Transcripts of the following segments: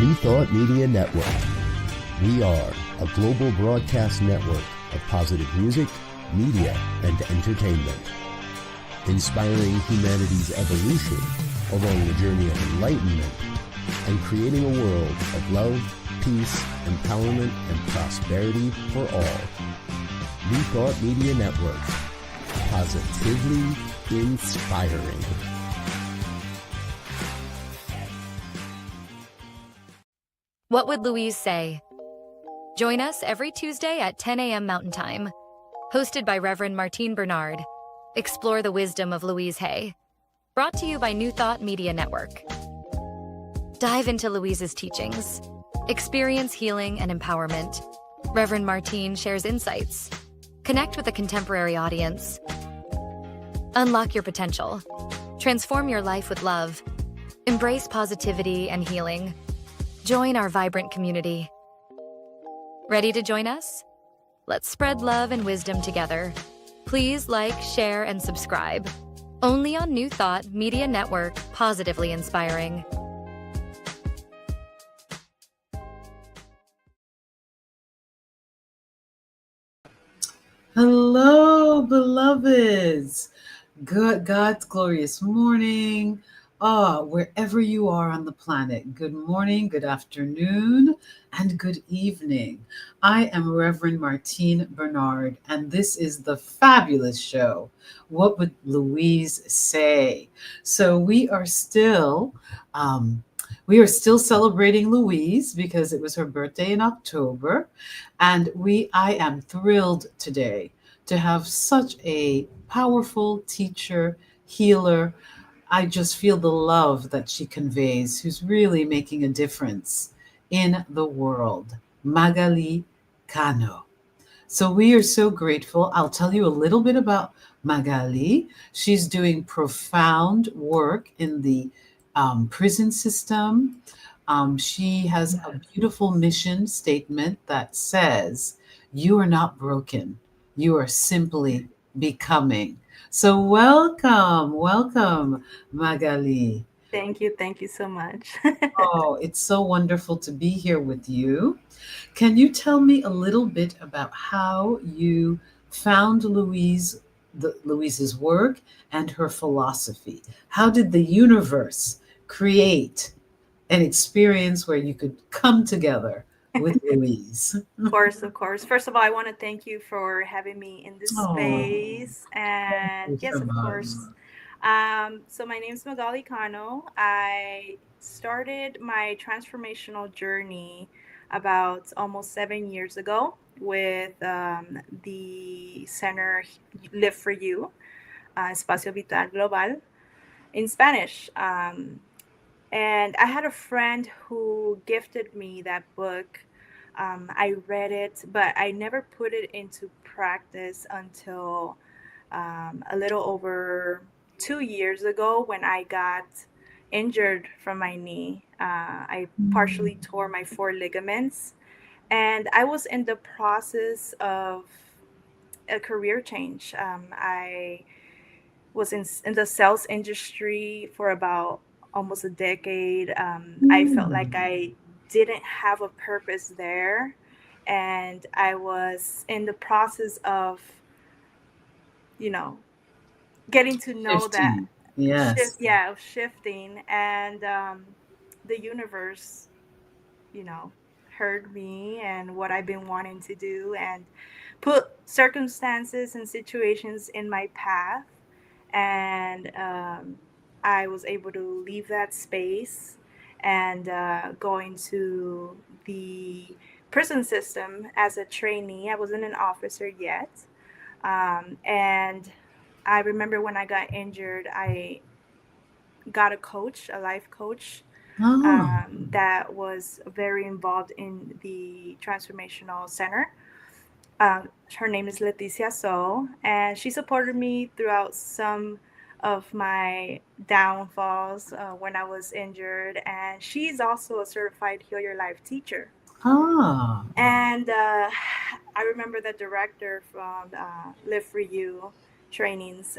New Thought Media Network. We are a global broadcast network of positive music, media, and entertainment, inspiring humanity's evolution along the journey of enlightenment and creating a world of love, peace, empowerment, and prosperity for all. New Thought Media Network. Positively inspiring. What Would Louise Say? Join us every Tuesday at 10 a.m. Mountain Time. Hosted by Reverend Martine Bernard. Explore the wisdom of Louise Hay. Brought to you by New Thought Media Network. Dive into Louise's teachings. Experience healing and empowerment. Reverend Martine shares insights. Connect with a contemporary audience. Unlock your potential. Transform your life with love. Embrace positivity and healing. Join our vibrant community. Ready to join us? Let's spread love and wisdom together. Please like, share, and subscribe. Only on New Thought Media Network, positively inspiring. Hello, beloveds. Good God's glorious morning. Wherever you are on the planet, good morning, good afternoon, and good evening. I am Reverend Martine Bernard, and this is the fabulous show, What Would Louise Say? So we are still celebrating Louise because it was her birthday in October, and I am thrilled today to have such a powerful teacher, healer. I just feel the love that she conveys, who's really making a difference in the world. Magaly Cano. So we are so grateful. I'll tell you a little bit about Magaly. She's doing profound work in the prison system. She has a beautiful mission statement that says, "You are not broken. You are simply becoming." So welcome, Magaly. Thank you so much. Oh, it's so wonderful to be here with you. Can you tell me a little bit about how you found Louise's work and her philosophy? How did the universe create an experience where you could come together with Louise? Of course. First of all, I want to thank you for having me in this space. And yes, of course. So my name is Magaly Cano. I started my transformational journey about almost 7 years ago with the center Live for You, Espacio Vital Global, in Spanish. And I had a friend who gifted me that book. I read it, but I never put it into practice until a little over 2 years ago when I got injured from my knee. I partially tore my 4 ligaments, and I was in the process of a career change. I was in the sales industry for about almost a decade. I felt like I didn't have a purpose there, and I was in the process of, getting to know Shifting. that shifting, and the universe, heard me and what I've been wanting to do, and put circumstances and situations in my path, and I was able to leave that space and go into the prison system as a trainee. I wasn't an officer yet. And I remember when I got injured, I got a life coach, that was very involved in the transformational center. Her name is Leticia So, and she supported me throughout some of my downfalls when I was injured. And she's also a certified Heal Your Life teacher. And I remember the director from Live for You trainings.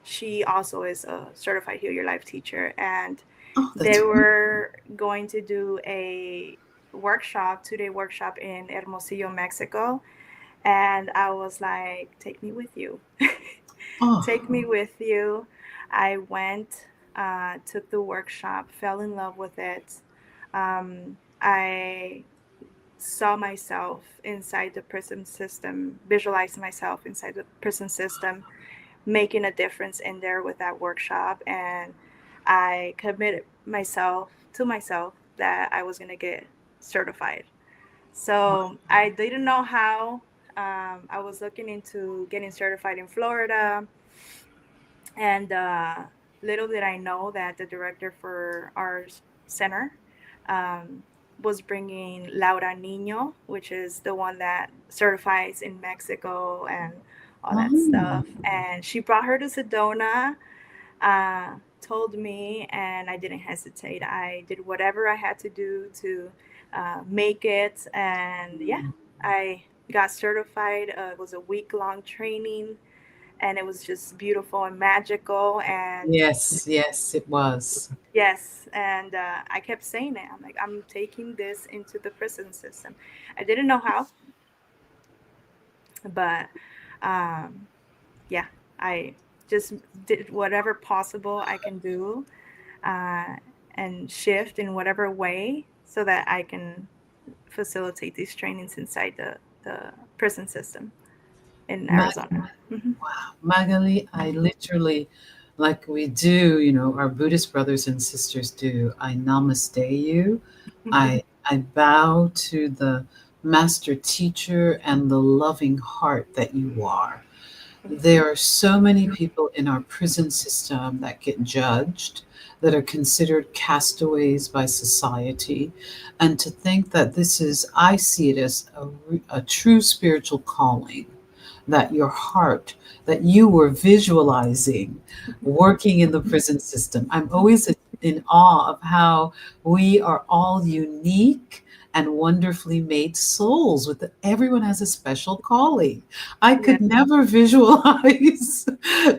She also is a certified Heal Your Life teacher. And Oh, that's They were going to do a workshop, 2-day workshop in Hermosillo, Mexico. And I was like, take me with you. Take oh, me with you. I went, took the workshop, fell in love with it. I saw myself inside the prison system, visualized myself inside the prison system, making a difference in there with that workshop. And I committed myself that I was going to get certified. So I didn't know how. I was looking into getting certified in Florida, and little did I know that the director for our center um, was bringing Laura Nino, which is the one that certifies in Mexico and all that oh, stuff. And she brought her to Sedona, told me, and I didn't hesitate. I did whatever I had to do to make it. And yeah, I got certified. It was a week-long training, and it was just beautiful and magical. And yes, yes, it was. yes, and I kept saying it. I'm like, I'm taking this into the prison system. I didn't know how, but um, yeah, I just did whatever possible I can do, uh, and shift in whatever way so that I can facilitate these trainings inside the prison system in Arizona. Mm-hmm. Magaly, I literally, like we do, our Buddhist brothers and sisters do, I namaste you. Mm-hmm. I bow to the master teacher and the loving heart that you are. There are so many people in our prison system that get judged, that are considered castaways by society. And to think that this is, I see it as a true spiritual calling, that your heart, that you were visualizing working in the prison system. I'm always in awe of how we are all unique and wonderfully made souls with everyone has a special calling. I Yeah. could never visualize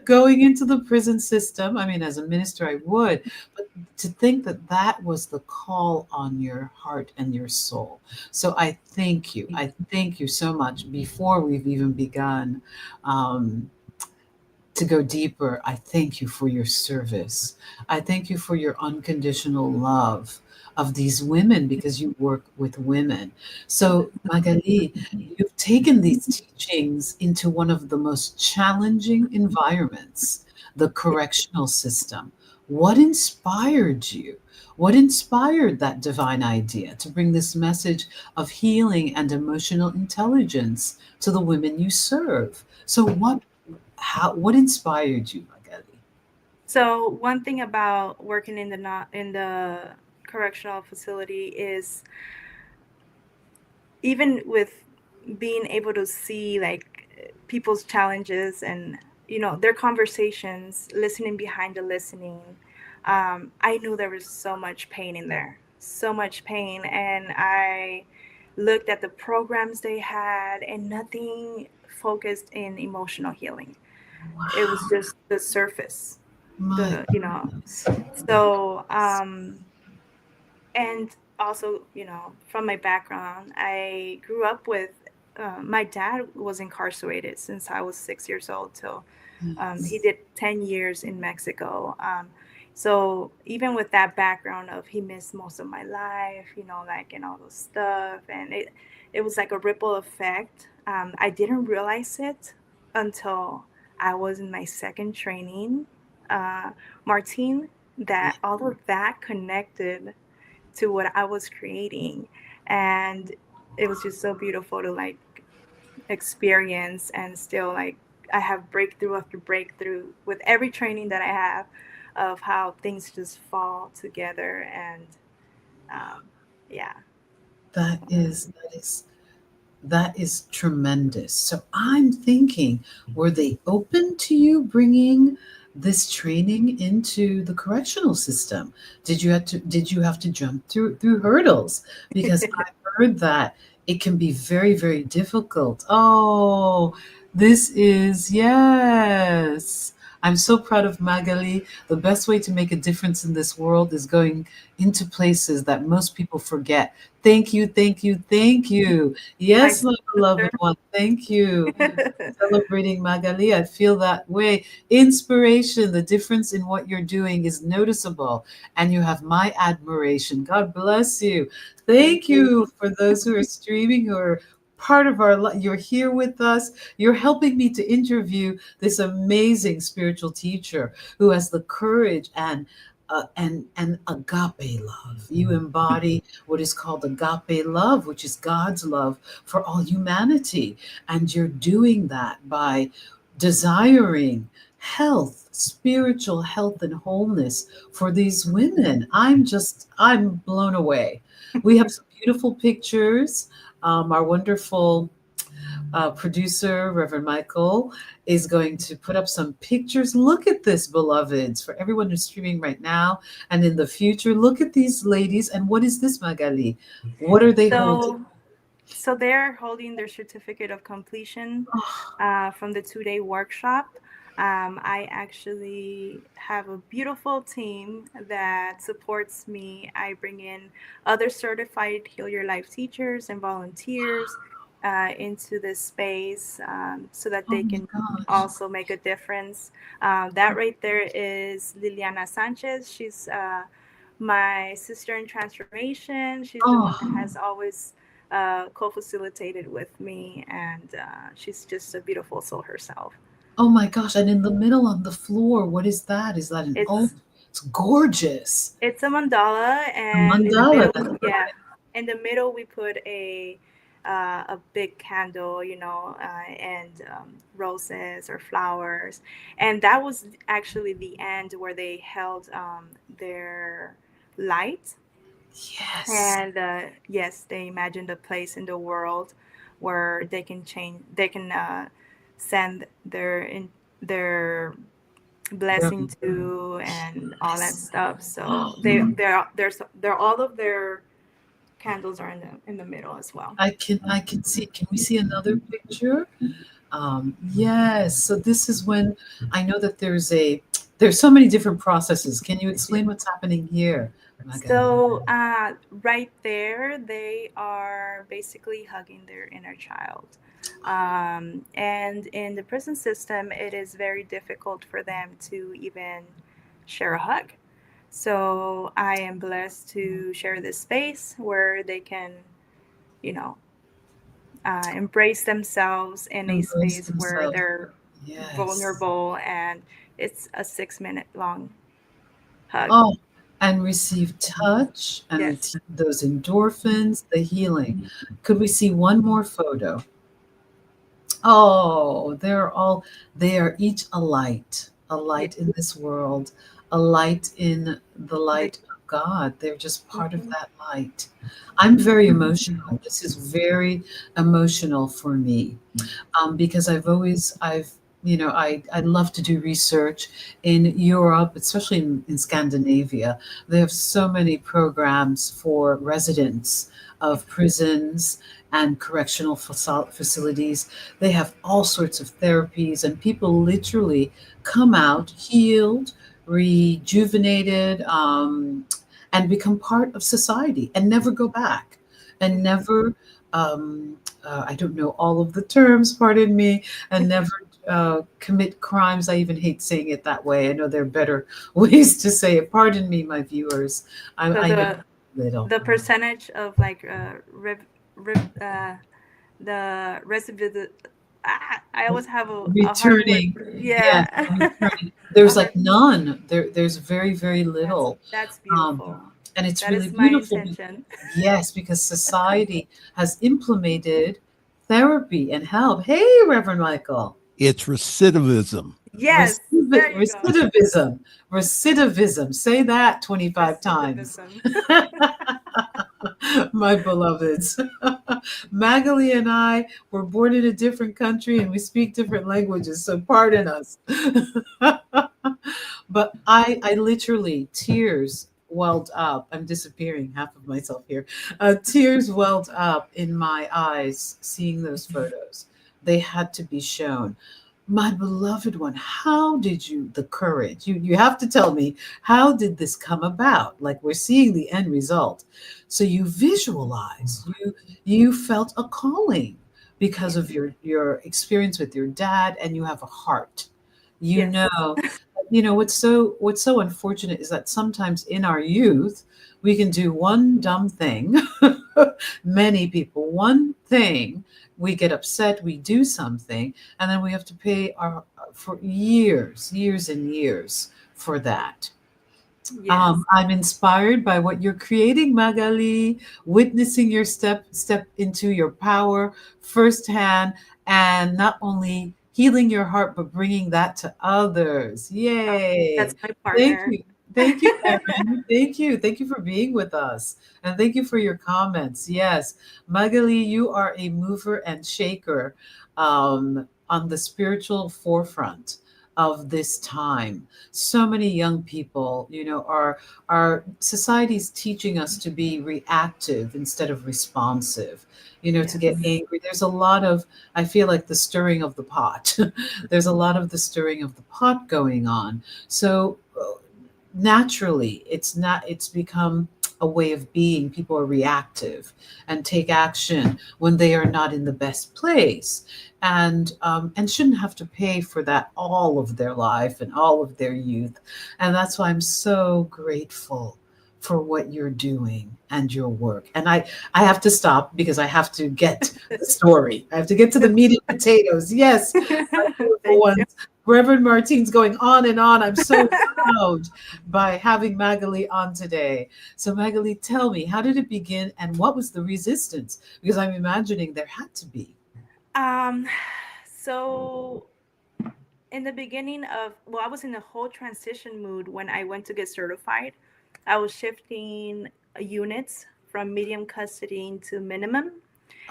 going into the prison system. I mean, as a minister, I would, but to think that that was the call on your heart and your soul. So I thank you. I thank you so much. Before we've even begun um, to go deeper, I thank you for your service. I thank you for your unconditional love of these women because you work with women. So, Magaly, you've taken these teachings into one of the most challenging environments, the correctional system. What inspired you? What inspired that divine idea to bring this message of healing and emotional intelligence to the women you serve? So, what inspired you, Magaly? So one thing about working in the not in the correctional facility is, even with being able to see like people's challenges and their conversations, listening behind the listening, I knew there was so much pain in there, so much pain. And I looked at the programs they had, and nothing focused in emotional healing. It was just the surface, My the so and also, from my background, I grew up with, my dad was incarcerated since I was 6 years old till he goodness. did 10 years in Mexico. So even with that background of he missed most of my life, like, and all those stuff, and it was like a ripple effect. I didn't realize it until I was in my second training, Martine, that all of that connected to what I was creating. And it was just so beautiful to like experience, and still like I have breakthrough after breakthrough with every training that I have, of how things just fall together. And yeah. That is tremendous. So I'm thinking, were they open to you bringing this training into the correctional system? Did you have to jump through hurdles? Because I heard that it can be very, very difficult. Oh, this is, yes. I'm so proud of Magaly. The best way to make a difference in this world is going into places that most people forget. Thank you, thank you, thank you. My Yes, my beloved sister. one, thank you. Celebrating Magaly, I feel that way. Inspiration, the difference in what you're doing is noticeable, and you have my admiration. God bless you. Thank you for those who are streaming, who are part of our life. You're here with us. You're helping me to interview this amazing spiritual teacher who has the courage and agape love. You embody what is called agape love, which is God's love for all humanity. And you're doing that by desiring health, spiritual health and wholeness for these women. I'm blown away. We have some beautiful pictures. Our wonderful producer, Reverend Michael, is going to put up some pictures. Look at this, beloveds, for everyone who's streaming right now and in the future. Look at these ladies. And what is this, Magaly? What are they holding? So they're holding their certificate of completion from the 2-day workshop. I actually have a beautiful team that supports me. I bring in other certified Heal Your Life teachers and volunteers into this space so that Oh they my can gosh. also make a difference. That right there is Liliana Sanchez. She's my sister in transformation. She's the one that Oh, has always co-facilitated with me, and she's just a beautiful soul herself. oh my gosh. And in the middle on the floor, what is that? Is that an oh, It's it's gorgeous. it's a mandala, A and in the mandala. middle, That's yeah, right. in the middle we put a big candle, and roses or flowers, and that was actually the end where they held their light. Yes. And yes, they imagined a place in the world where they can change, they can send their blessing to and all that Yes. stuff. So Oh, they're all of their candles are in the middle as well. I can see. Can we see another picture? Yes. So this is when I know that there's so many different processes. Can you explain what's happening here, Magaly? So right there, they are basically hugging their inner child. And in the prison system, it is very difficult for them to even share a hug. So I am blessed to share this space where they can, you know, embrace themselves in a Embrace space where themselves. they're Yes. vulnerable, and it's a 6 minute long hug. Oh, and receive touch and Yes. receive those endorphins, the healing. Could we see one more photo? Oh, they are each a Yeah. light in this world, a light in the The, light of God. They're just part of mhm. that light. I'm very emotional. This is very emotional for me because I love to do research in Europe, especially in Scandinavia. They have so many programs for residents of prisons and correctional facilities. They have all sorts of therapies, and people literally come out healed, rejuvenated, and become part of society and never go back and never I don't know all of the terms, pardon me, and never commit crimes. I even hate saying it that way. I know there are better ways to say it. Pardon me, my viewers. So I know little. the percentage of like the resident, I always have a hard word. Returning, yes, Yeah. returning. There's A hard, like none. There's very, very that's little. that's Um, beautiful. and it's That really is my beautiful. intention. Yes, because society has implemented therapy and help. Hey, Reverend Michael. It's recidivism. Yes, there you go. Recidivism. Recidivism. Say that 25 times. Recidivism. My beloveds. Magaly and I were born in a different country and we speak different languages, so pardon us. But I literally, tears welled up. I'm disappearing half of myself here. Tears welled up in my eyes seeing those photos. They had to be shown. My beloved one, how did you, the courage, you have to tell me, how did this come about? Like, we're seeing the end result. So you visualize, you felt a calling because of Yes. your experience with your dad, and you have a heart. You Yes. know, what's so unfortunate is that sometimes in our youth we can do one dumb thing. Many people, one thing, we get upset, we do something, and then we have to pay our for years and years for that. Yes. I'm inspired by what you're creating, Magaly, witnessing your step into your power firsthand, and not only healing your heart, but bringing that to others. That's Yay! my Thank partner. you. Thank you, Erin. Thank you. Thank you for being with us. And thank you for your comments. Yes, Magali, you are a mover and shaker on the spiritual forefront of this time. So many young people, our society's teaching us to be reactive instead of responsive, to get Yes. angry. There's a lot of, I feel like, the stirring of the pot. There's a lot of the stirring of the pot going on. So naturally, it's become a way of being. People are reactive and take action when they are not in the best place, and shouldn't have to pay for that all of their life and all of their youth. And that's why I'm so grateful for what you're doing and your work. And I have to stop because I have to get the story. I have to get to the meat and potatoes. Yes, my beautiful Thank you. ones. Reverend Martine's going on and on. I'm so proud by having Magaly on today. So, Magaly, tell me, how did it begin and what was the resistance? Because I'm imagining there had to be. Um, so in the beginning of, well, I was in a whole transition mood when I went to get certified. I was shifting units from medium custody into minimum.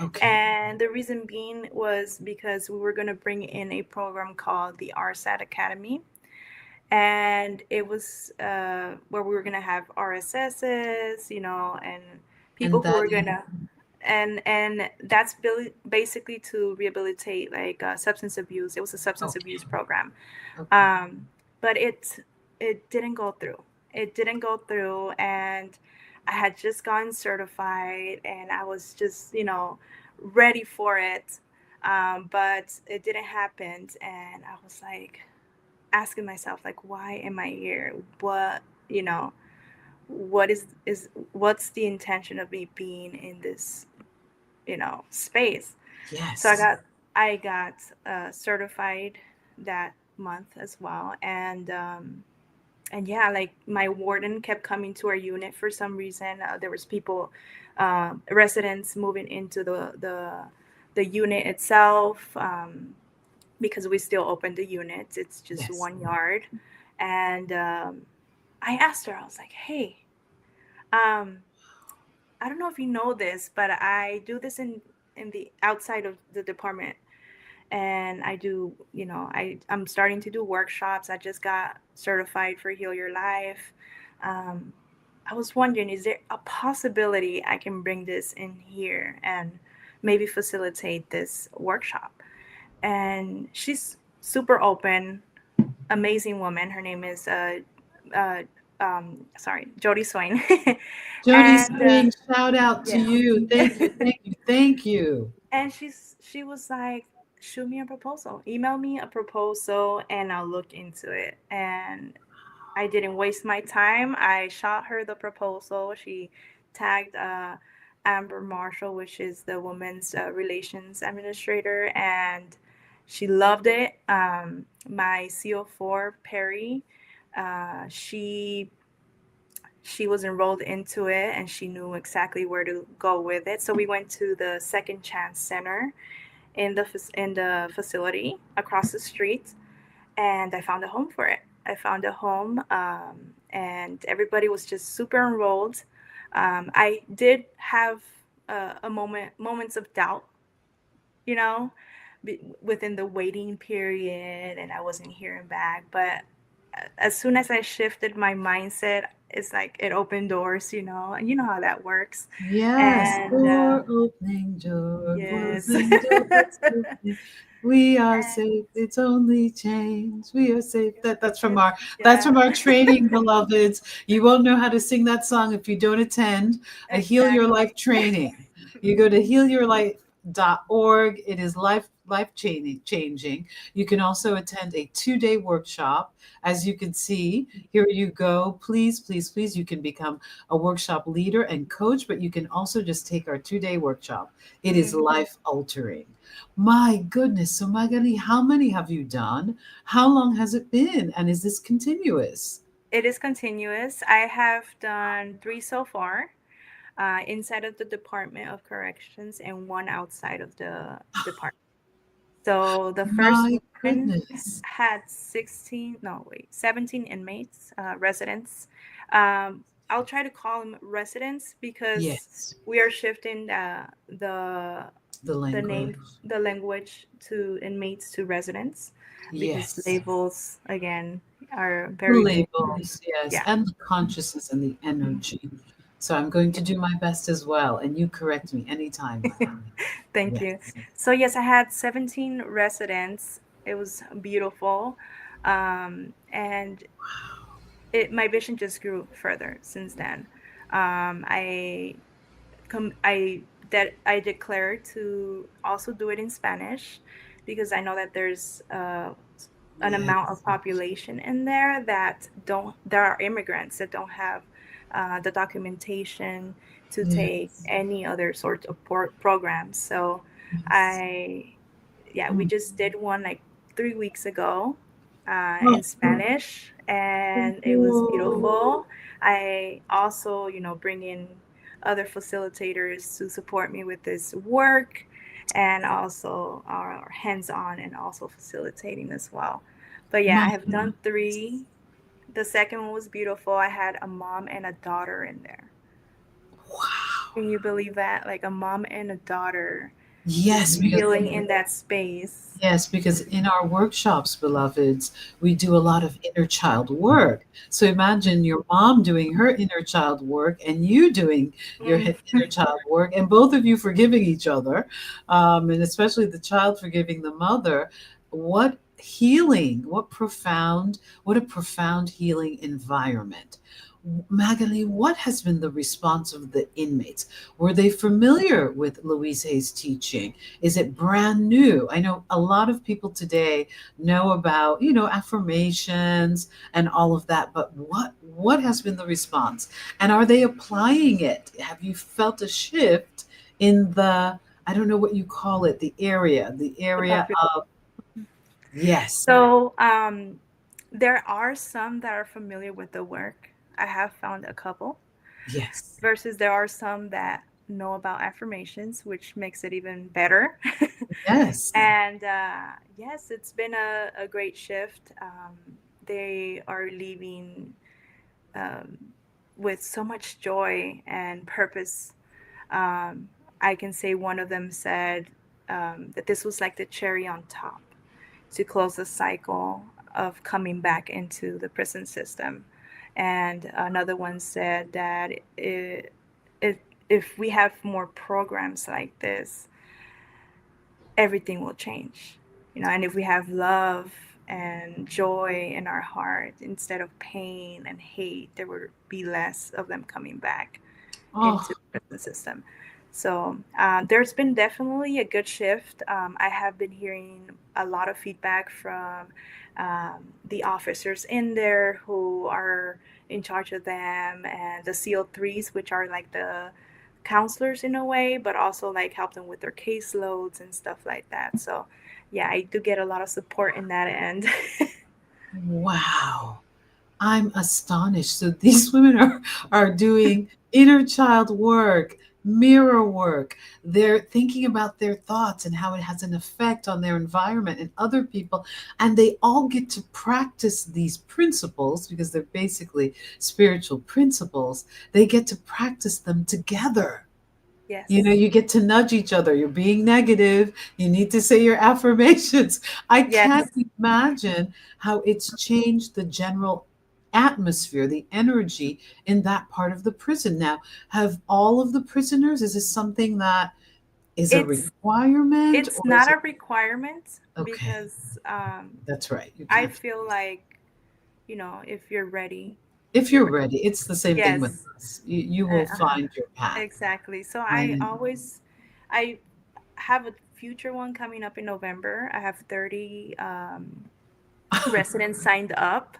Okay. And the reason being was because we were going to bring in a program called the RSAT Academy. And it was where we were going to have RSSs, and And people who that, were going to, and that's basically to rehabilitate like substance abuse. It was a substance okay. abuse program. Okay. But it didn't go through. It didn't go through, and I had just gotten certified, and I was just ready for it, but it didn't happen, and I was like asking myself like, why am I here? What is what's the intention of me being in this space? So Yes. I got certified that month as well, and yeah, like my warden kept coming to our unit for some reason. There was people, residents moving into the unit itself, because we still open the units. It's just Yes. 1 yard, and I asked her. I was like, "Hey, um, I don't know if you know this, but I do this in the outside of the department, and I do, I'm starting to do workshops. I just got certified for Heal Your Life. Um, I was wondering, is there a possibility I can bring this in here and maybe facilitate this workshop?" And she's super open, amazing woman. Her name is uh, sorry, Jody Swain. Jody And Swing, shout out to yes. you. Thank you. Thank you. Thank you. And she was like, shoot me a proposal, email me a proposal, and I'll look into it. And I didn't waste my time. I shot her the proposal. She tagged Amber Marshall, which is the women's relations administrator, and she loved it. My CO4 Perry, uh, she she was enrolled into it, and she knew exactly where to go with it. So we went to the Second Chance Center in the facility across the street, and I found a home for it. I found a home, and everybody was just super enrolled. I did have moments of doubt, you know, within the waiting period, and I wasn't hearing back. But as soon as I shifted my mindset, it's like it opened doors, and you know how that works. Yes. And Door opening, door yes. opening, doors opening. We are And safe. It's only change. We are safe. That's from it's, our that's yeah, from our training, beloveds. You won't know how to sing that song if you don't attend a Heal Your Life exactly. training. You go to healyourlife.org. It is life changing. You can also attend a 2-day workshop. As you can see, here you go. Please, please, please, you can become a workshop leader and coach, but you can also just take our 2-day workshop. It is Mhm. life altering. My goodness. So, Magaly, how many have you done? How long has it been? And is this continuous? It is continuous. I have done 3 so far, inside of the Department of Corrections and one outside of the department. So the first My one goodness. had 16, no, wait, 17 inmates, residents. I'll try to call them residents because Yes, we are shifting the the language. name, the language to inmates to residents because Yes, labels again are the very big. labels. Yes, Yeah. and the consciousness and the energy. So, I'm going to do my best as well. And you correct me anytime, Magaly. Thank you. Yes. So yes, I had 17 residents. It was beautiful. And my vision just grew further since then. I that I declared to also do it in Spanish because I know that there's an amount of Yes. population in there that don't there are immigrants that don't have the documentation to take Yes. any other sort of programs. So Yes. I yeah, we Mm. just did one like 3 weeks ago Oh, in Spanish, and it was whoa. beautiful. I also, bring in other facilitators to support me with this work, and also are hands-on and also facilitating as well. But yeah, My I have done 3. The second one was beautiful. I had a mom and a daughter in there. wow. Can you believe that? Like a mom and a daughter Yes, just because healing in that space. Yes, because in our workshops, beloveds, we do a lot of inner child work. So imagine your mom doing her inner child work and you doing your Mm. inner child work, and both of you forgiving each other, and especially the child forgiving the mother. What healing, what a profound healing environment. Magaly, what has been the response of the inmates? Were they familiar with Louise Hay's teaching? Is it brand new? I know a lot of people today know about, affirmations and all of that, but what has been the response? And are they applying it? Have you felt a shift in the, I don't know what you call it, the The area population. of, yes, So, there are some that are familiar with the work. I have found a couple, yes, versus there are some that know about affirmations, which makes it even better. yes, And yes, it's been a great shift. They are leaving um, with so much joy and purpose. I can say one of them said that this was like the cherry on top to close the cycle of coming back into the prison system. And another one said that if we have more programs like this, everything will change. And if we have love and joy in our heart instead of pain and hate, there will be less of them coming back oh, into the prison system. So there's been definitely a good shift. I have been hearing a lot of feedback from the officers in there who are in charge of them, and the CO3s, which are like the counselors in a way, but also like help them with their caseloads and stuff like that. So yeah, I do get a lot of support in that end. wow. I'm astonished. So these women are doing inner child work, mirror work. They're thinking about their thoughts and how it has an effect on their environment and other people. And they all get to practice these principles because they're basically spiritual principles. They get to practice them together. Yes. You get to nudge each other. You're being negative. You need to say your affirmations. I can't Yes. imagine how it's changed the general atmosphere, the energy in that part of the prison. Now, have all of the prisoners, is this something that is a It's requirement, it's or is not it a requirement okay? because That's right. You I can't. feel like, if you're ready, If you're you're ready. ready, it's the same thing with Yes, us. You will uh-huh, find your path. exactly. So I I have a future one coming up in November. I have 30 residents signed up,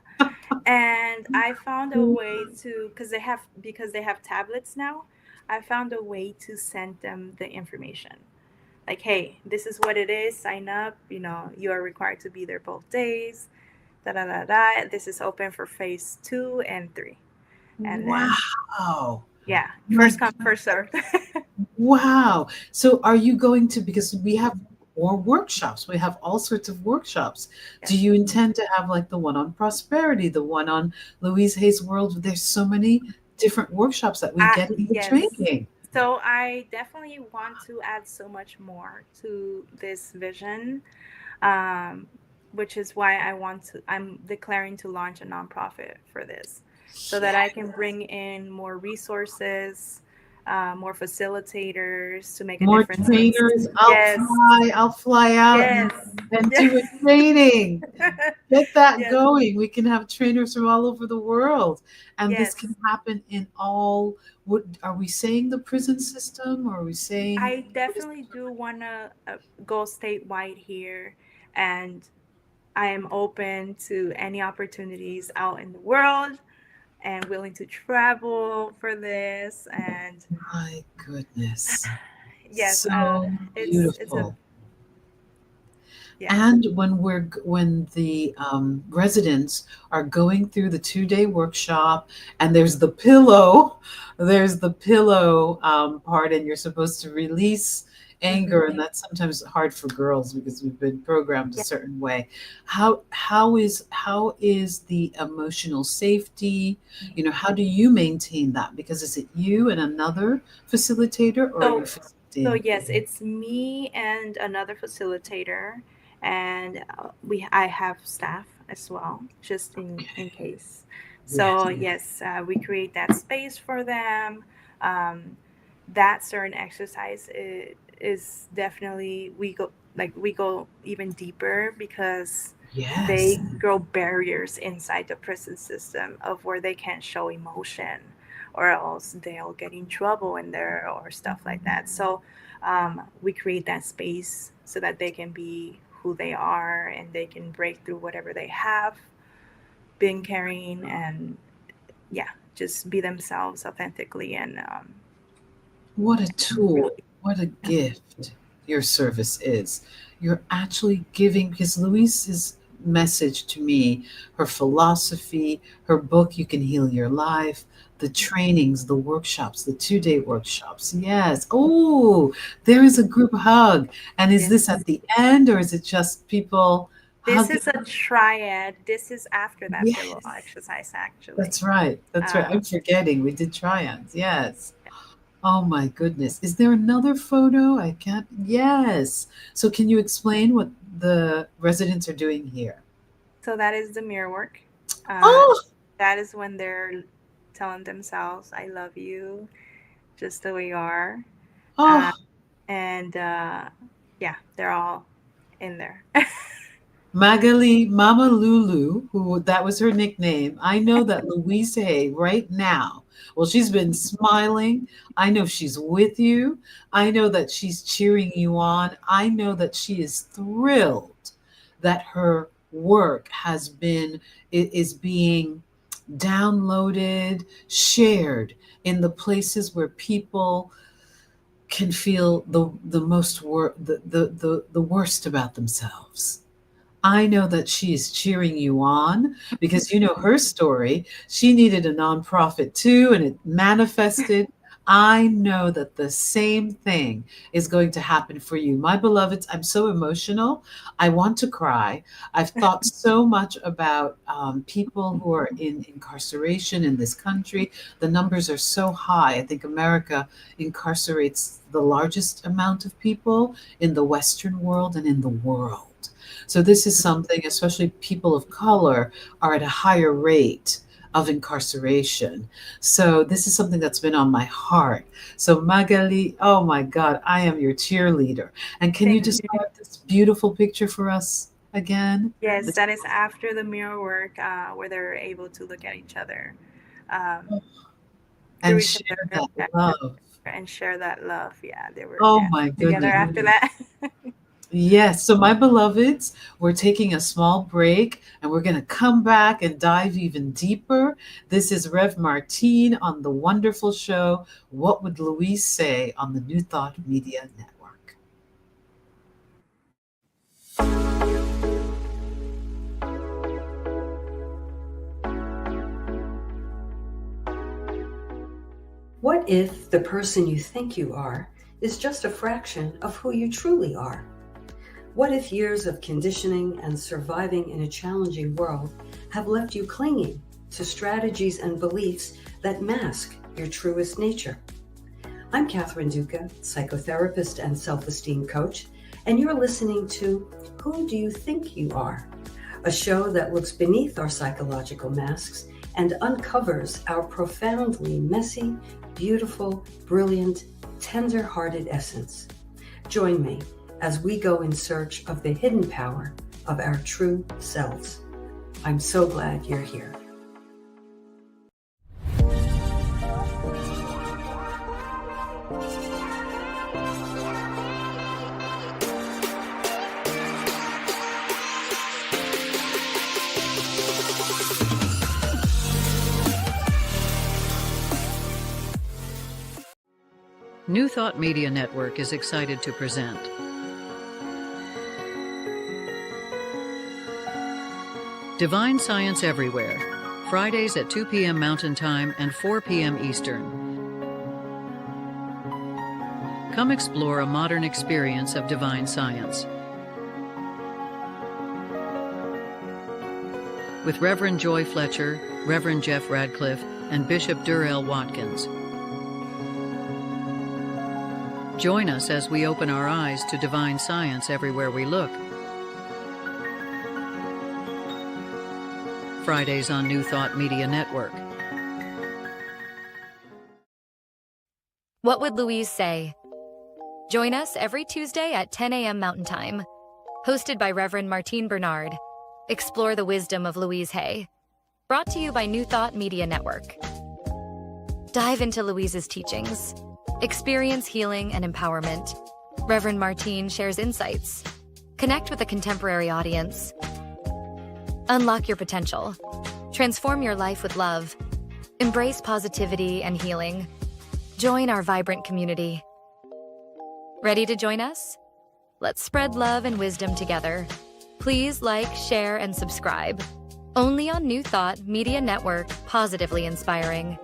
and I found a way to, because they have tablets now. I found a way to send them the information. Like, hey, this is what it is. Sign up. You are required to be there both days. Da da da da. This is open for phase 2 and 3, and then wow. yeah, My first come, first served. wow. So are you going to, because we have more workshops, we have all sorts of workshops. Do Yes. you intend to have like the one on prosperity, the one on Louise Hay's world? There's so many different workshops that we get in the Yes. training. So I definitely want to add so much more to this vision, um, which is why I'm declaring to launch a nonprofit for this, so that Yeah. I can bring in more resources, more facilitators to make a More difference. trainers. Yes, I'll fly out yes, and yes, do a training. Get that yes, going. We can have trainers from all over the world. And this yes. can happen in all, what are we saying, the prison system? Or are we saying I definitely do want to go statewide here, and I am open to any opportunities out in the world and willing to travel for this. And my goodness. yes, So it's a beautiful. yeah. And when the residents are going through the 2-day workshop, and there's the pillow part, and you're supposed to release anger, Mhm. and that's sometimes hard for girls because we've been programmed a Yeah. certain way. How is the emotional safety? How do you maintain that? Because is it you and another facilitator, or are you So so facilitating? yes, it's me and another facilitator, and I have staff as well, just in case. Yes. So yes, we create that space for them. Um, that certain exercise is definitely, we go even deeper, because they Yes. grow barriers inside the prison system of where they can't show emotion, or else they'll get in trouble in there or stuff like that. So we create that space so that they can be who they are, and they can break through whatever they have been carrying, and yeah, just be themselves authentically, and What a tool, really. what a gift your service is. You're actually giving, because Louise's message to me, her philosophy, her book, You Can Heal Your Life, the trainings, the workshops, the 2-day workshops. Yes. Oh, there is a group hug. And is this Yes. at the end, or is it just people This hugging? is a triad. This is after that pillow Yes. exercise, actually. That's right. That's right. Um, I'm forgetting. We did triads. Yes. Oh my goodness. Is there another photo? I can't. Yes. So can you explain what the residents are doing here? so that is the mirror work. Uh, Oh, that is when they're telling themselves, "I love you, just the way you are," uh, oh, and yeah, they're all in there. Magaly Mama Lulu, who that was her nickname. I know that Louise Hay right now, well, she's been smiling. I know she's with you. I know that she's cheering you on. I know that she is thrilled that her work is being downloaded, shared in the places where people can feel the worst about themselves. I know that she is cheering you on because you know her story. She needed a nonprofit too, and it manifested. I know that the same thing is going to happen for you. My beloveds, I'm so emotional. I want to cry. I've thought so much about people who are in incarceration in this country. The numbers are so high. I think America incarcerates the largest amount of people in the Western world and in the world. So this is something, especially people of color are at a higher rate of incarceration. So this is something that's been on my heart. So Magaly, oh my God, I am your cheerleader. And can you Thank you. describe this beautiful picture for us again? Yes, This- that is after the mirror work, where they're able to look at each other, um, through and each share other, that love. and share that love. Yeah, they were, Oh yeah, my together goodness. after that. Yes. So, my beloveds, we're taking a small break and we're going to come back and dive even deeper. This is Rev Martine on the wonderful show, What Would Louise Say, on the New Thought Media Network. What if the person you think you are is just a fraction of who you truly are? What if years of conditioning and surviving in a challenging world have left you clinging to strategies and beliefs that mask your truest nature? I'm Catherine Duca, psychotherapist and self-esteem coach, and you're listening to Who Do You Think You Are? A show that looks beneath our psychological masks and uncovers our profoundly messy, beautiful, brilliant, tender-hearted essence. Join me as we go in search of the hidden power of our true selves. I'm so glad you're here. New Thought Media Network is excited to present Divine Science Everywhere, Fridays at 2 p.m. Mountain Time and 4 p.m. Eastern. Come explore a modern experience of divine science. With Reverend Joy Fletcher, Reverend Jeff Radcliffe, and Bishop Durrell Watkins. Join us as we open our eyes to divine science everywhere we look. Fridays on New Thought Media Network. What Would Louise Say? Join us every Tuesday at 10 a.m. Mountain Time. Hosted by Reverend Martine Bernard. Explore the wisdom of Louise Hay. Brought to you by New Thought Media Network. Dive into Louise's teachings. Experience healing and empowerment. Reverend Martine shares insights. Connect with a contemporary audience. Unlock your potential. Transform your life with love. Embrace positivity and healing. Join our vibrant community. Ready to join us? Let's spread love and wisdom together. Please like, share, and subscribe. Only on New Thought Media Network, positively inspiring.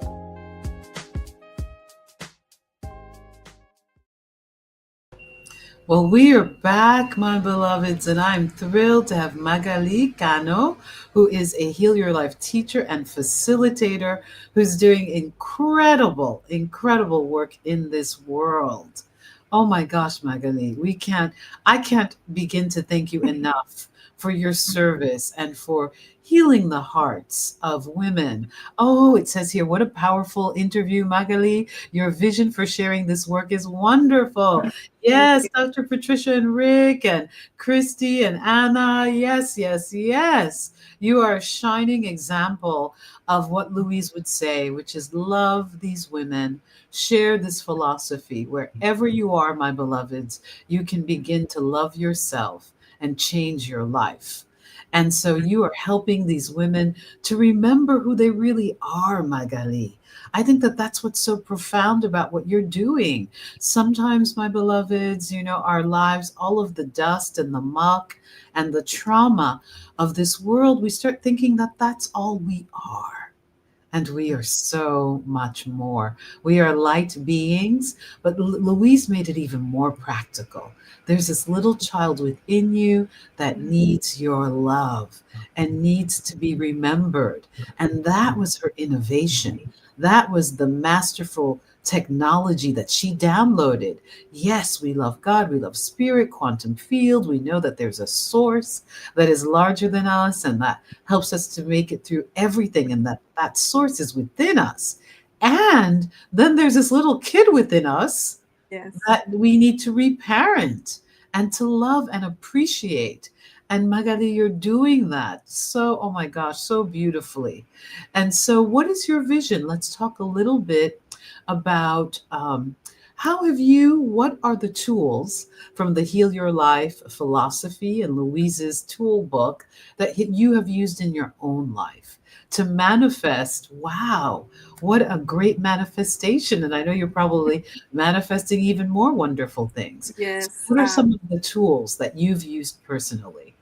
Well, we are back, my beloveds, and I'm thrilled to have Magaly Cano, who is a Heal Your Life teacher and facilitator who's doing incredible, incredible work in this world. Oh my gosh, Magaly, I can't begin to thank you enough for your service and for healing the hearts of women. Oh, it says here, what a powerful interview, Magaly. Your vision for sharing this work is wonderful. Yes, Dr. Patricia and Rick and Christy and Anna. Yes, yes, yes. You are a shining example of what Louise would say, which is love these women, share this philosophy. Wherever you are, my beloveds, you can begin to love yourself and change your life. And so you are helping these women to remember who they really are, Magaly. I think that that's what's so profound about what you're doing. Sometimes, my beloveds, our lives, all of the dust and the muck and the trauma of this world, we start thinking that that's all we are. And we are so much more. We are light beings, but Louise made it even more practical. There's this little child within you that needs your love and needs to be remembered. And that was her innovation. That was the masterful technology that she downloaded. Yes, we love God, we love spirit, quantum field. We know that there's a source that is larger than us and that helps us to make it through everything, and that source is within us. And then there's this little kid within us Yes. that we need to reparent and to love and appreciate. And Magaly, you're doing that so, oh my gosh, so beautifully. And so, what is your vision? Let's talk a little bit about what are the tools from the Heal Your Life philosophy and Louise's tool book that you have used in your own life to manifest? Wow, what a great manifestation. And I know you're probably manifesting even more wonderful things. So Yes. what are some of the tools that you've used personally?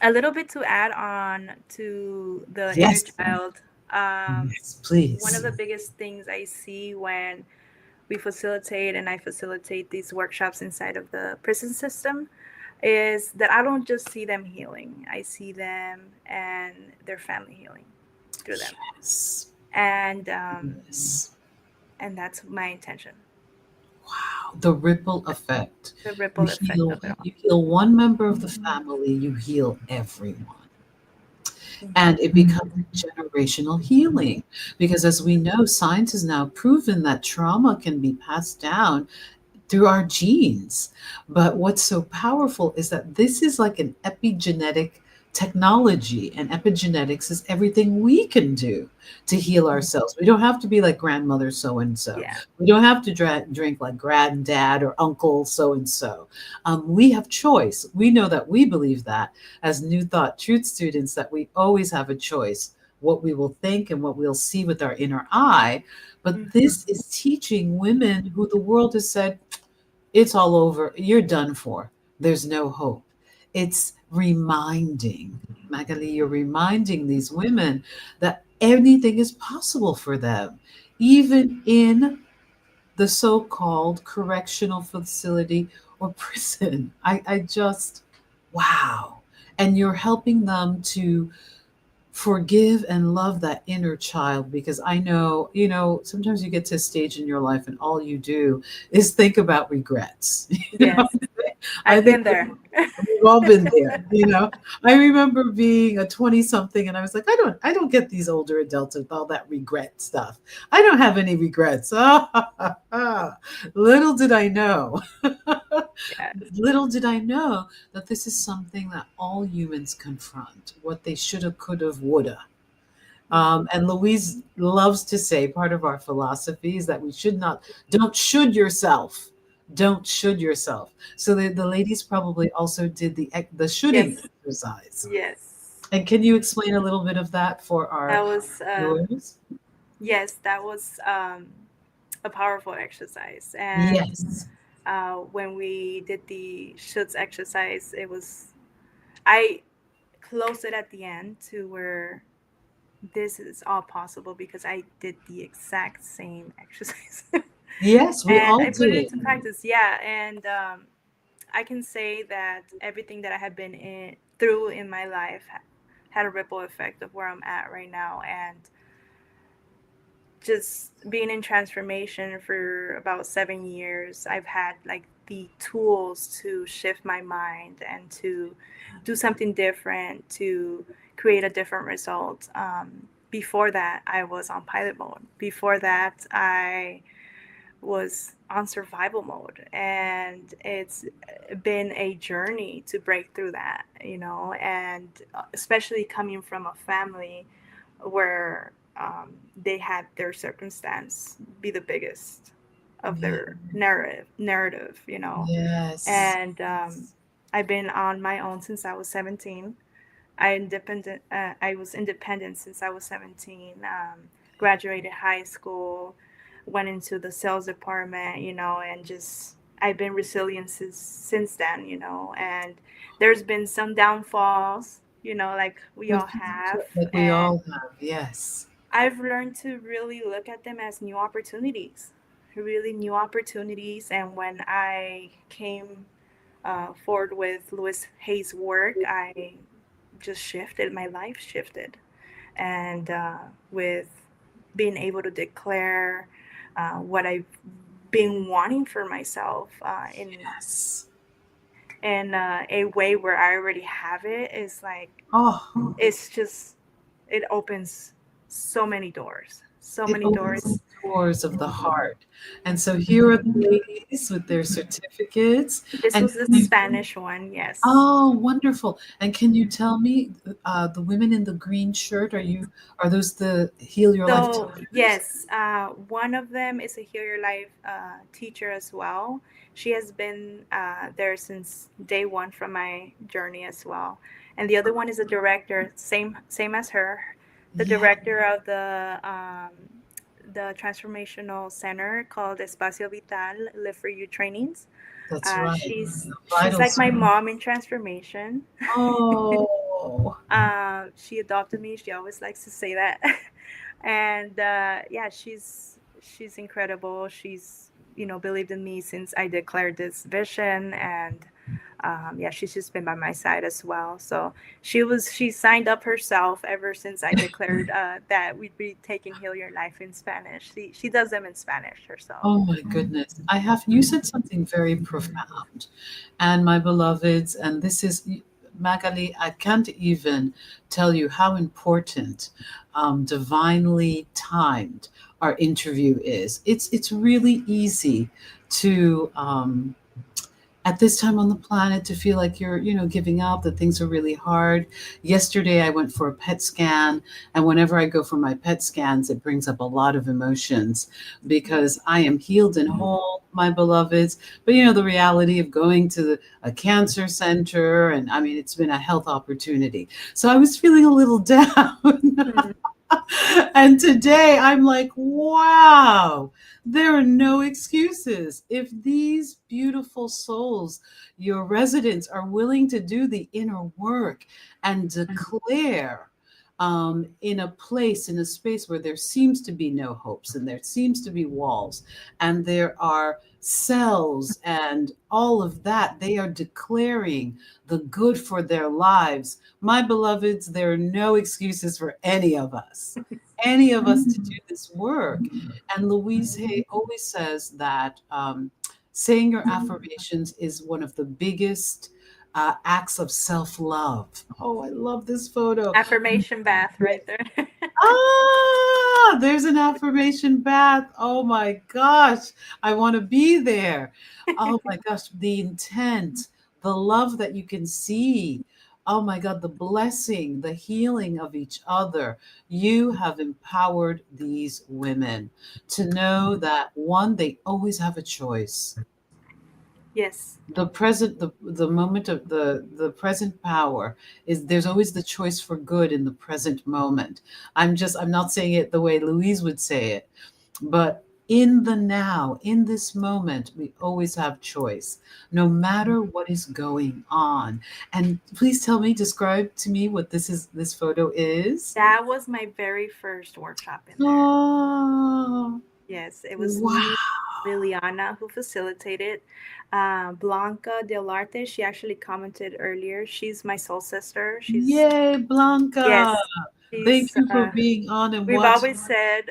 A little bit to add on to the inner Yes. child. Yes, please. One of the biggest things I see when we facilitate and I facilitate these workshops inside of the prison system is that I don't just see them healing. I see them and their family healing through them. Yes. And Yes. and that's my intention. Wow, the ripple effect. The ripple You effect heal, of it all. you heal one member of the family, you heal everyone. And it becomes generational healing because, as we know, science has now proven that trauma can be passed down through our genes. But what's so powerful is that this is like an epigenetic technology, and epigenetics is everything we can do to heal ourselves. We don't have to be like grandmother so and so. Yeah. We don't have to drink like granddad or uncle so and so. We have choice. We know that, we believe that as New Thought Truth students, that we always have a choice what we will think and what we'll see with our inner eye. But this is teaching women who the world has said, it's all over, you're done for, there's no hope. It's reminding, Magaly, you're reminding these women that anything is possible for them, even in the so-called correctional facility or prison. I just, wow. And you're helping them to forgive and love that inner child, because I know, sometimes you get to a stage in your life and all you do is think about regrets. Yes. I've been there. We've all been there. I remember being a 20 something and I was like, I don't get these older adults with all that regret stuff. I don't have any regrets. Little did I know. Yes. Little did I know that this is something that all humans confront, what they shoulda, coulda, woulda. And Louise loves to say, part of our philosophy is that we don't should yourself. Don't should yourself. So the ladies probably also did the shoulding Yes. exercise. Yes. And can you explain a little bit of that for our That was viewers? yes, that was a powerful exercise. And Yes. when we did the shoulds exercise, I closed it at the end to where this is all possible because I did the exact same exercise. Yes, we And all I put it did. into practice. Yeah. And I can say that everything that I have been through in my life had a ripple effect of where I'm at right now. And just being in transformation for about 7 years, I've had like the tools to shift my mind and to do something different, to create a different result. Before that, I was on pilot mode. Before that, I was on survival mode. And it's been a journey to break through that, and especially coming from a family where they had their circumstance be the biggest of their narrative. Yes. And I've been on my own since I was 17. I was independent since I was 17. Graduated high school, went into the sales department, and just I've been resilient since then, and there's been some downfalls, like we all have. Like we all have, yes. I've learned to really look at them as new opportunities, really new opportunities. And when I came forward with Louise Hay's work, I just shifted, my life shifted. And with being able to declare what I've been wanting for myself Yes. in a way where I already have it. Is like, Oh, it's just, it opens so many doors, so it many opens the doors. doors of the heart. And so here are the ladies with their certificates. This And was the Spanish one, yes. oh, wonderful. And can you tell me, the women in the green shirt, are those the Heal Your Life So teachers? yes, one of them is a Heal Your Life teacher as well. She has been there since day one from my journey as well. And the other one is a director, same as her, the Yeah, director of the transformational center called Espacio Vital Live for You trainings. that's right. She's Vital. like my mom in transformation. Oh, She adopted me. She always likes to say that. And yeah, she's incredible. She's, believed in me since I declared this vision, and yeah, she's just been by my side as well. So she signed up herself ever since I declared that we'd be taking Heal Your Life in Spanish. She does them in Spanish herself. oh my goodness. You said something very profound. And my beloveds, and this is Magaly, I can't even tell you how important, divinely timed our interview is. It's really easy to, at this time on the planet, to feel like you're, giving up, that things are really hard. Yesterday I went for a PET scan, and whenever I go for my PET scans, it brings up a lot of emotions because I am healed and whole, my beloveds. But the reality of going to a cancer center, and I mean, it's been a health opportunity. So I was feeling a little down. And today I'm like, wow, there are no excuses. If these beautiful souls, your residents, are willing to do the inner work and declare, in a place, in a space where there seems to be no hopes and there seems to be walls and there are cells and all of that, they are declaring the good for their lives. My beloveds, there are no excuses for any of us. Any of us to do this work. And Louise Hay always says that, saying your affirmations is one of the biggest acts of self-love. Oh, I love this photo. Affirmation bath right there. Ah, there's an affirmation bath. Oh my gosh, I want to be there. Oh my gosh, the intent, the love that you can see. Oh my God, the blessing, the healing of each other. You have empowered these women to know that, one, they always have a choice. Yes. The present, the moment of the present power is, there's always the choice for good in the present moment. I'm not saying it the way Louise would say it, but in the now, in this moment, we always have choice, no matter what is going on. And please describe to me what this photo is. That was my very first workshop in there. Oh, Yes, it was wow. me, Liliana, who facilitated. Blanca Del Arte, she actually commented earlier. She's my soul sister. Yay, Blanca. Yes, Thank she's. you for being on and We've watching. always said,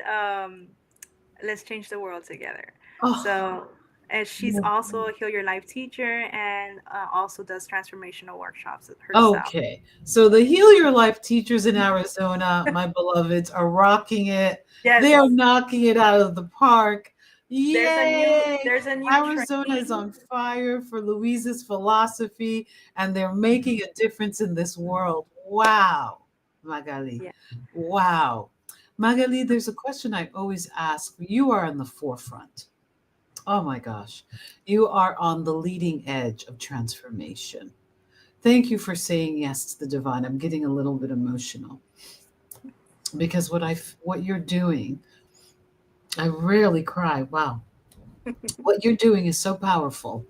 let's change the world together. Oh, So, and she's also a Heal Your Life teacher, and also does transformational workshops herself. okay. So the Heal Your Life teachers in Arizona, my beloveds, are rocking it. Yes. They are knocking it out of the park. Yay! There's a new Arizona training. is on fire for Louise's philosophy, and they're making a difference in this world. Wow, Magaly. Yeah. Wow. Magaly, there's a question I always ask. You are on the forefront. Oh my gosh. You are on the leading edge of transformation. Thank you for saying yes to the divine. I'm getting a little bit emotional because what you're doing, I rarely cry. Wow. What you're doing is so powerful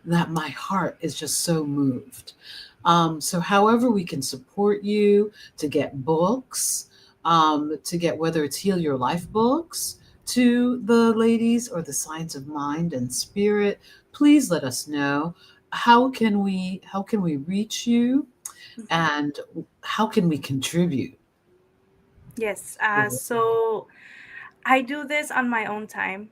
that my heart is just so moved. So however we can support you to get books, to get, whether it's Heal Your Life books to the ladies, or the Science of Mind and Spirit, please let us know. How can we reach you, and how can we contribute? Yes. So I do this on my own time.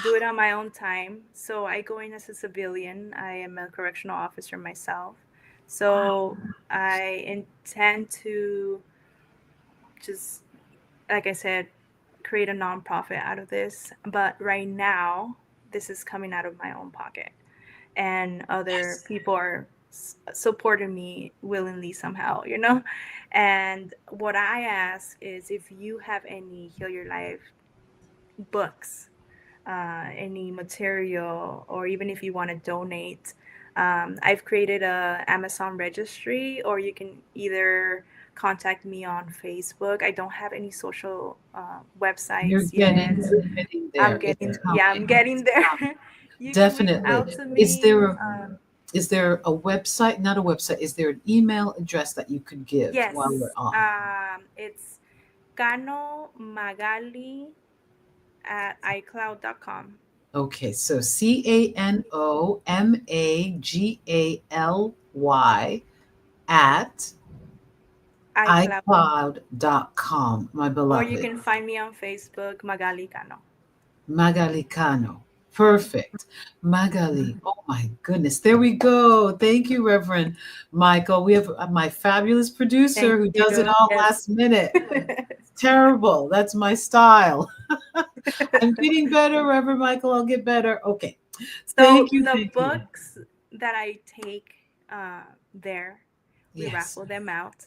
do it on my own time. So I go in as a civilian. I am a correctional officer myself. So I intend to just, like I said, create a nonprofit out of this. But right now, this is coming out of my own pocket. And other people are supporting me willingly somehow, you know? And what I ask is if you have any Heal Your Life books, any material, or even if you want to donate, I've created a Amazon registry, or you can either contact me on Facebook. I don't have any social You're websites yet. getting there. It's I'm coming. getting there. You can reach out Definitely. to me. Is there a website? Not a website. Is there an email address that you could give while we're Yes, on? it's Cano Magaly at iCloud.com. Okay, so CanoMagaly at iCloud. iCloud.com, my Or you beloved. can find me on Facebook, Magaly Cano. Magaly Cano. Perfect. Magaly. Oh my goodness. There we go. Thank you, Reverend Michael. We have my fabulous producer Thank who does it you. all Yes. last minute. Terrible. That's my style. I'm getting better, Reverend Michael. I'll get better. Okay. So Thank you. the books that I take there, we Yes. raffle them out,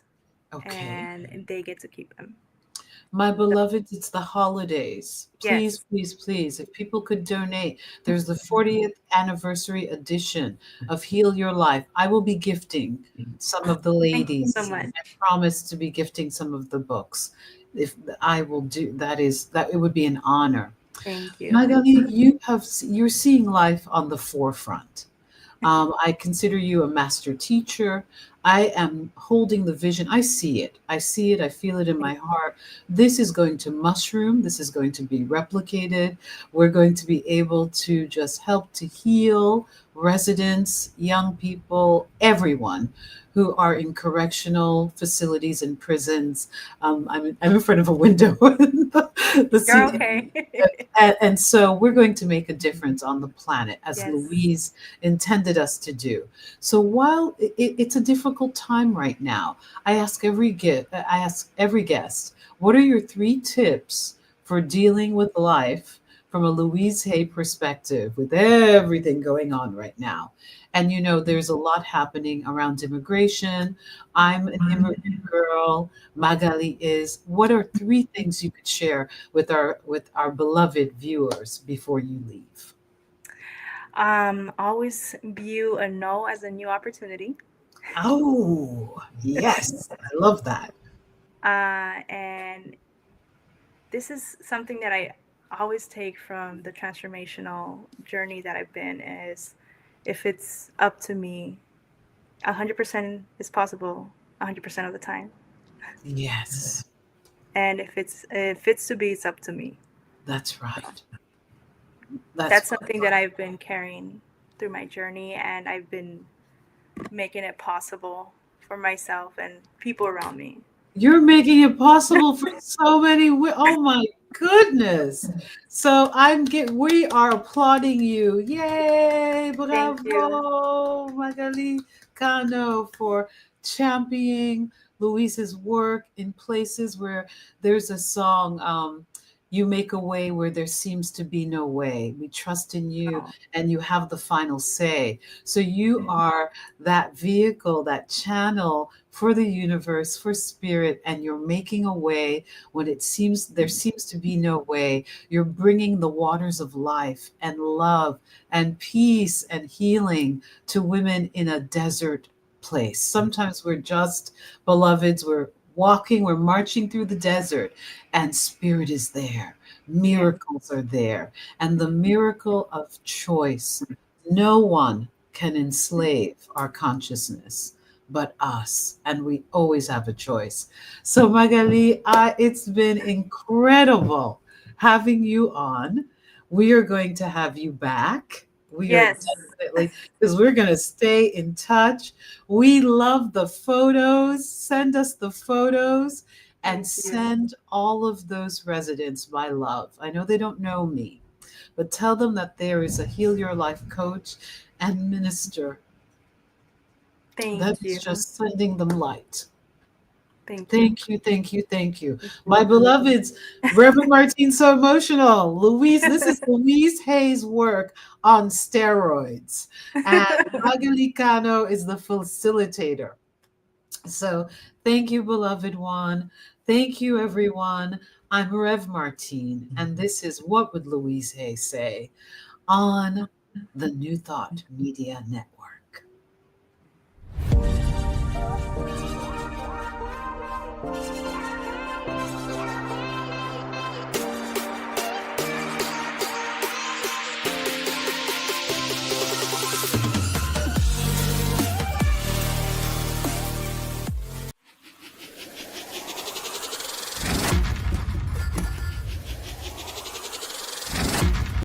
Okay. and they get to keep them. My beloveds, it's the holidays. Please, Yes. please, please, if people could donate. There's the 40th anniversary edition of Heal Your Life. I will be gifting some of the Thank you ladies. so much. I promise to be gifting some of the books. If I will do that, it would be an honor. Thank you. Magaly, you're seeing life on the forefront. I consider you a master teacher. I am holding the vision. I see it. I see it. I feel it in my heart. This is going to mushroom. This is going to be replicated. We're going to be able to just help to heal residents, young people, everyone who are in correctional facilities and prisons. I'm in front of a window. You're okay. And so we're going to make a difference on the planet as Yes. Louise intended us to do. So while it's a difficult time right now, I ask every guest, what are your 3 tips for dealing with life from a Louise Hay perspective with everything going on right now? And there's a lot happening around immigration. I'm an immigrant girl. Magaly is. What are 3 things you could share with our beloved viewers before you leave? Always view a no as a new opportunity. Oh, yes. I love that. And this is something that I always take from the transformational journey that I've been is if it's up to me, 100% is possible 100% of the time. Yes. And if it's to be, it's up to me. That's right. That's something that I've been carrying through my journey, and I've been making it possible for myself and people around me. You're making it possible for so many. Oh my goodness! So we are applauding you. Yay! Bravo, Magaly Cano, for championing Louise's work in places where there's a song. You make a way where there seems to be no way. We trust in you, and you have the final say. So you are that vehicle, that channel for the universe, for spirit, and you're making a way when there seems to be no way. You're bringing the waters of life and love and peace and healing to women in a desert place. Sometimes we're just beloveds, we're marching through the desert, and spirit is there. Miracles are there. And the miracle of choice. No one can enslave our consciousness but us, and we always have a choice. So Magaly, it's been incredible having you on. We are going to have you back. We are definitely, because we're going to stay in touch. We love the photos. Send us the photos and send all of those residents my love. I know they don't know me, but tell them that there is a Heal Your Life coach and minister that Thank you. is just sending them light. Thank you. Thank you, thank you, thank you. My beloveds, Reverend Martine, so emotional. Louise, this is Louise Hay's work on steroids. And Magaly Cano is the facilitator. So thank you, beloved one. Thank you, everyone. I'm Rev Martine, and this is What Would Louise Hay Say on the New Thought Media Network.